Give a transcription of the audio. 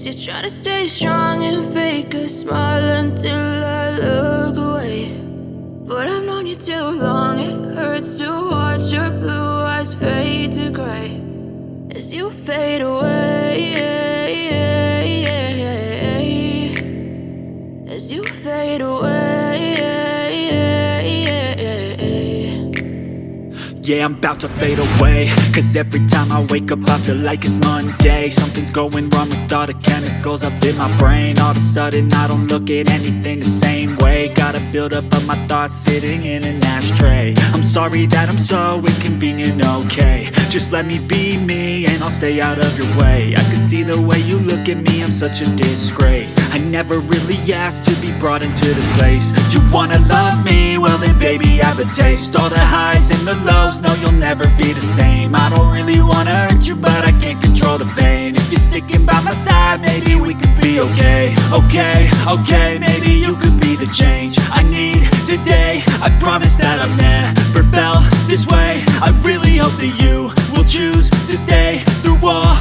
Guess you're trying to stay strong and fake a smile until I look away. But I've known you too long, it hurts to watch your blue eyes fade to gray as you fade away, as you fade away. Yeah, I'm about to fade away, cause every time I wake up I feel like it's Monday. Something's going wrong with all the chemicals up in my brain. All of a sudden I don't look at anything the same way. Gotta build up of my thoughts sitting in an ashtray. I'm sorry that I'm so inconvenient, okay. Just let me be me and I'll stay out of your way. I can see the way you look at me, I'm such a disgrace. I never really asked to be brought into this place. You wanna love me? Well then baby I have a taste. All the highs and the lows, no you'll never be the same. I don't really wanna hurt you but I can't control the pain. If you're sticking by my side maybe we could be okay. Okay, maybe you could be the change I need today. I promise that I've never felt this way. I really hope that you will choose to stay through all